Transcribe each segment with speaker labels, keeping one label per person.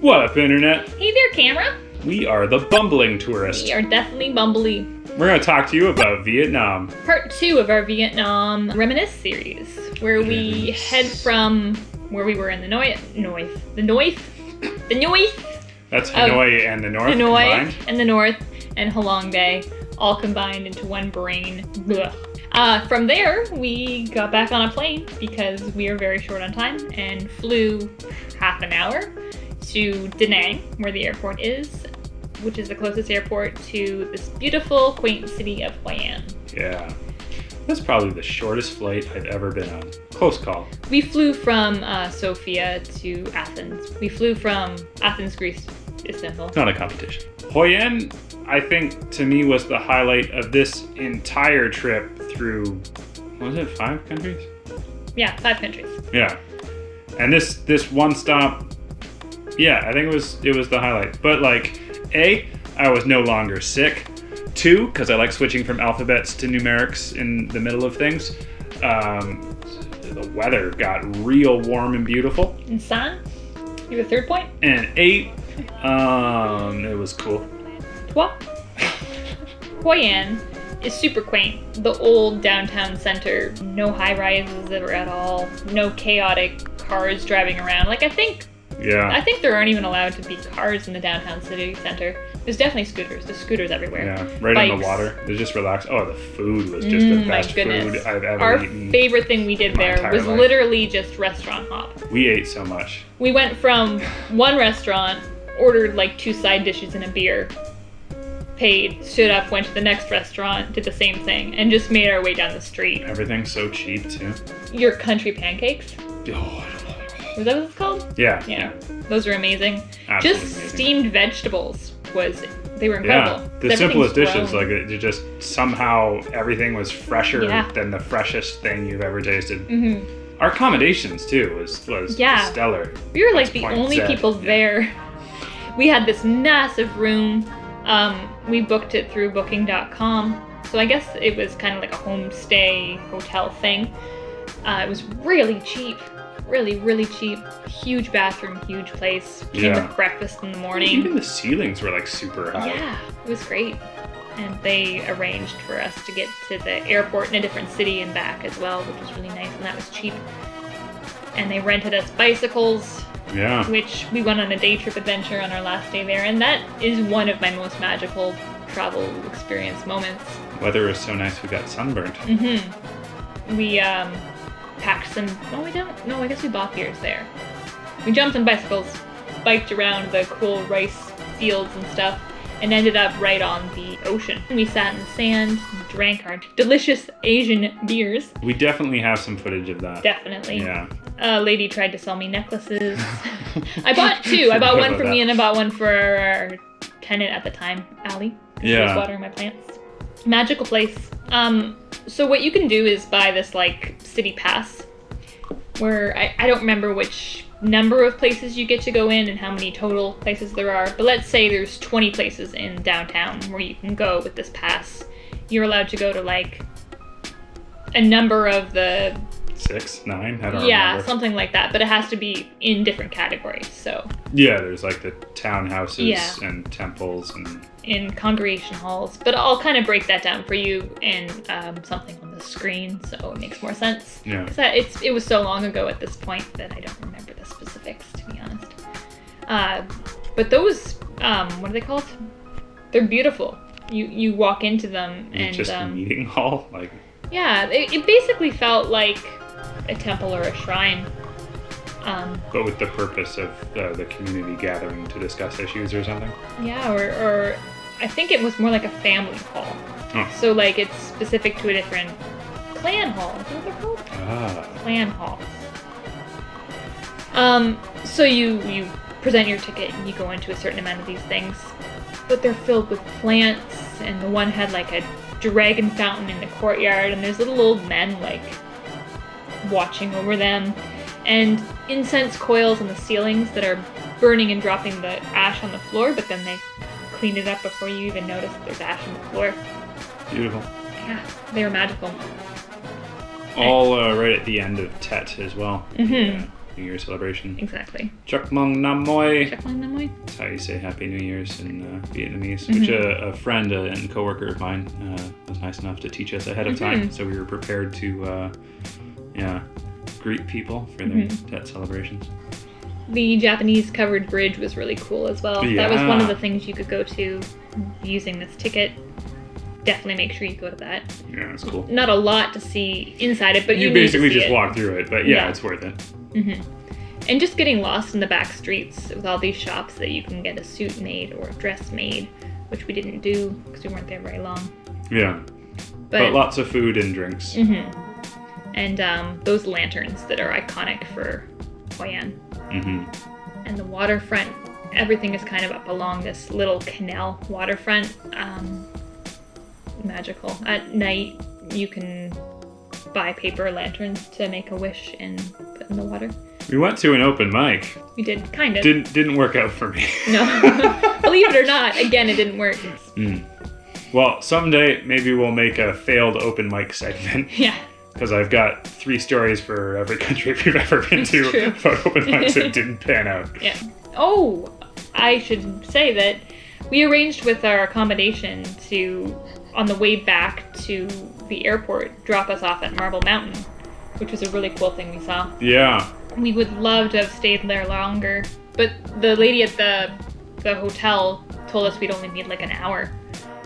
Speaker 1: What up, Internet?
Speaker 2: Hey there, camera.
Speaker 1: We are the Bumbling Tourist.
Speaker 2: We are definitely bumbly.
Speaker 1: We're going to talk to you about Vietnam.
Speaker 2: Part 2 of our Vietnam Reminisce series, where we head from where we were in the North.
Speaker 1: That's Hanoi and the North combined.
Speaker 2: And the North and Halong Bay, all combined into one brain. From there, we got back on a plane because we are very short on time and flew half an hour to Danang, where the airport is, which is the closest airport to this beautiful, quaint city of Hoi An.
Speaker 1: Yeah. That's probably the shortest flight I've ever been on. Close call.
Speaker 2: We flew from Sofia to Athens. We flew from Athens, Greece, Istanbul.
Speaker 1: It's not a competition. Hoi An, I think, to me, was the highlight of this entire trip through, what was it, 5 countries?
Speaker 2: Yeah, 5 countries.
Speaker 1: Yeah. And this one stop, yeah, I think it was the highlight. But like, A, I was no longer sick. 2, because I like switching from alphabets to numerics in the middle of things. The weather got real warm and beautiful.
Speaker 2: And sun, you have a third point?
Speaker 1: And 8, it was cool.
Speaker 2: 3. Hoi An is super quaint. The old downtown center, no high rises ever at all, no chaotic cars driving around. Like I think there aren't even allowed to be cars in the downtown city center. There's definitely scooters. There's scooters everywhere.
Speaker 1: Yeah, right
Speaker 2: Bikes.
Speaker 1: on the water. It was just relaxed. Oh, the food was just the best food I've ever eaten.
Speaker 2: Our favorite thing we did there was literally just restaurant hop.
Speaker 1: We ate so much.
Speaker 2: We went from one restaurant, ordered like 2 side dishes and a beer, paid, stood up, went to the next restaurant, did the same thing, and just made our way down the street.
Speaker 1: Everything's so cheap, too.
Speaker 2: Your country pancakes.
Speaker 1: Oh,
Speaker 2: Was that what it's called?
Speaker 1: Yeah.
Speaker 2: Those are amazing.
Speaker 1: Absolutely
Speaker 2: just
Speaker 1: amazing.
Speaker 2: Steamed vegetables they were incredible.
Speaker 1: Yeah, the simplest dishes, like it just somehow everything was fresher than the freshest thing you've ever tasted.
Speaker 2: Mm-hmm.
Speaker 1: Our accommodations too was stellar.
Speaker 2: We were like the only people there. We had this massive room. We booked it through booking.com. So I guess it was kind of like a homestay hotel thing. It was really cheap. Really, really cheap. Huge bathroom, huge place. Came with breakfast in the morning.
Speaker 1: Even the ceilings were like super high.
Speaker 2: Yeah, it was great. And they arranged for us to get to the airport in a different city and back as well, which was really nice, and that was cheap. And they rented us bicycles, which we went on a day trip adventure on our last day there, and that is one of my most magical travel experience moments.
Speaker 1: Weather was so nice we got sunburned.
Speaker 2: Mm-hmm. We packed some, I guess we bought beers there. We jumped on bicycles, biked around the cool rice fields and stuff, and ended up right on the ocean. We sat in the sand, drank our delicious Asian beers.
Speaker 1: We definitely have some footage of that.
Speaker 2: Definitely.
Speaker 1: Yeah.
Speaker 2: A lady tried to sell me necklaces. I bought 2. I bought one for me and I bought one for our tenant at the time, Allie. She was watering my plants. Magical place. So what you can do is buy this like city pass where I don't remember which number of places you get to go in and how many total places there are, but let's say there's 20 places in downtown where you can go with this pass. You're allowed to go to like a number of the
Speaker 1: 6, 9, I don't remember.
Speaker 2: Something like that, but it has to be in different categories. So
Speaker 1: there's like the townhouses and temples and
Speaker 2: in congregation halls, but I'll kind of break that down for you in something on the screen so it makes more sense.
Speaker 1: Yeah.
Speaker 2: It was so long ago at this point that I don't remember the specifics, to be honest. But those, what are they called? They're beautiful. You walk into them and
Speaker 1: just a meeting hall, like.
Speaker 2: Yeah, it basically felt like a temple or a shrine.
Speaker 1: But with the purpose of the community gathering to discuss issues or something?
Speaker 2: Yeah, or I think it was more like a family hall.
Speaker 1: Oh.
Speaker 2: So like it's specific to a different clan hall. Is that what they're called? Clan halls. So you present your ticket and you go into a certain amount of these things. But they're filled with plants, and the one had like a dragon fountain in the courtyard, and there's little old men like watching over them, and incense coils on the ceilings that are burning and dropping the ash on the floor, but then they clean it up before you even notice that there's ash on the floor.
Speaker 1: Beautiful.
Speaker 2: Yeah, they were magical.
Speaker 1: All right at the end of Tet as well.
Speaker 2: Mm-hmm.
Speaker 1: New Year celebration.
Speaker 2: Exactly.
Speaker 1: Chúc mừng năm mới.
Speaker 2: Chúc mừng năm mới.
Speaker 1: That's how you say Happy New Year's in Vietnamese, which a friend and coworker of mine was nice enough to teach us ahead of time, so we were prepared to greet people for their Tet celebrations.
Speaker 2: The Japanese covered bridge was really cool as well.
Speaker 1: Yeah.
Speaker 2: That was one of the things you could go to using this ticket. Definitely make sure you go to that.
Speaker 1: Yeah, it's cool.
Speaker 2: Not a lot to see inside it, but you
Speaker 1: basically
Speaker 2: need to see
Speaker 1: just
Speaker 2: it.
Speaker 1: walk through it, but yeah, it's worth it.
Speaker 2: And just getting lost in the back streets with all these shops that you can get a suit made or a dress made, which we didn't do because we weren't there very long.
Speaker 1: Yeah, but lots of food and drinks.
Speaker 2: And those lanterns that are iconic for Hoi An. And the waterfront, everything is kind of up along this little canal waterfront. Magical. At night, you can buy paper lanterns to make a wish and put in the water.
Speaker 1: We went to an open mic.
Speaker 2: We did, kind of.
Speaker 1: Didn't work out for me.
Speaker 2: No. Believe it or not, again, it didn't work.
Speaker 1: Well, someday maybe we'll make a failed open mic segment.
Speaker 2: Yeah.
Speaker 1: Because I've got 3 stories for every country we've ever been to about open mics that didn't pan out.
Speaker 2: Yeah. Oh, I should say that we arranged with our accommodation to, on the way back to the airport, drop us off at Marble Mountain, which was a really cool thing we saw.
Speaker 1: Yeah.
Speaker 2: We would love to have stayed there longer, but the lady at the hotel told us we'd only need like an hour.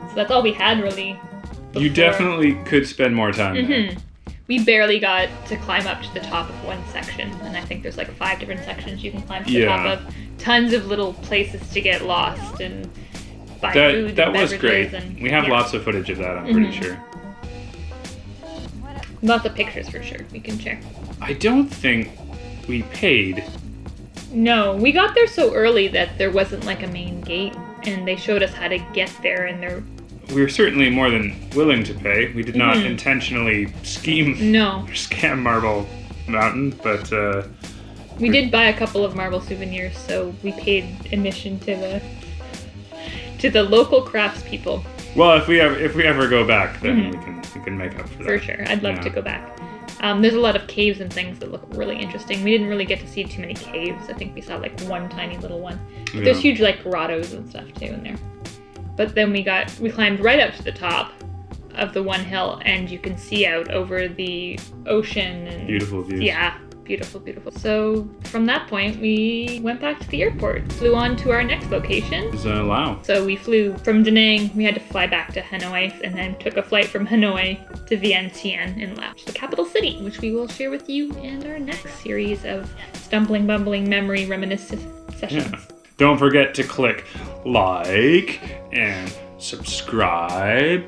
Speaker 2: So that's all we had really. Before.
Speaker 1: You definitely could spend more time there.
Speaker 2: We barely got to climb up to the top of one section, and I think there's like 5 different sections you can climb to the top of. Tons of little places to get lost and buy food.
Speaker 1: That
Speaker 2: and
Speaker 1: was great.
Speaker 2: And,
Speaker 1: we have lots of footage of that, I'm pretty sure.
Speaker 2: Lots of pictures for sure. We can share.
Speaker 1: I don't think we paid.
Speaker 2: No, we got there so early that there wasn't like a main gate, and they showed us how to get there, and there.
Speaker 1: We were certainly more than willing to pay. We did not intentionally scheme or scam Marble Mountain, but
Speaker 2: we did buy a couple of marble souvenirs, so we paid admission to the local craftspeople.
Speaker 1: Well, if we ever go back, then we can make up for that.
Speaker 2: For sure, I'd love to go back. There's a lot of caves and things that look really interesting. We didn't really get to see too many caves. I think we saw like one tiny little one. But there's huge like grottos and stuff too in there. But then we climbed right up to the top of the one hill, and you can see out over the ocean and
Speaker 1: beautiful views.
Speaker 2: Yeah, beautiful, beautiful. So from that point, we went back to the airport, flew on to our next location.
Speaker 1: It was Laos.
Speaker 2: So we flew from Danang. We had to fly back to Hanoi, and then took a flight from Hanoi to Vientiane in Laos, the capital city, which we will share with you in our next series of stumbling, bumbling, memory reminiscent sessions.
Speaker 1: Yeah. Don't forget to click like and subscribe.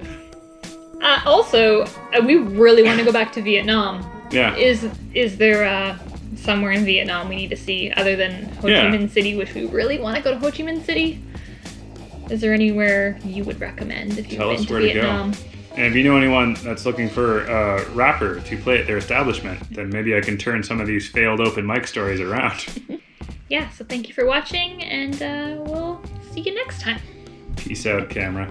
Speaker 2: Also, we really want to go back to Vietnam.
Speaker 1: Yeah.
Speaker 2: Is there somewhere in Vietnam we need to see other than Ho Chi Minh City, which we really want to go to Ho Chi Minh City? Is there anywhere you would recommend if you've been to Vietnam?
Speaker 1: And if you know anyone that's looking for a rapper to play at their establishment, then maybe I can turn some of these failed open mic stories around.
Speaker 2: Yeah, so thank you for watching, and we'll see you next time.
Speaker 1: Peace out, camera.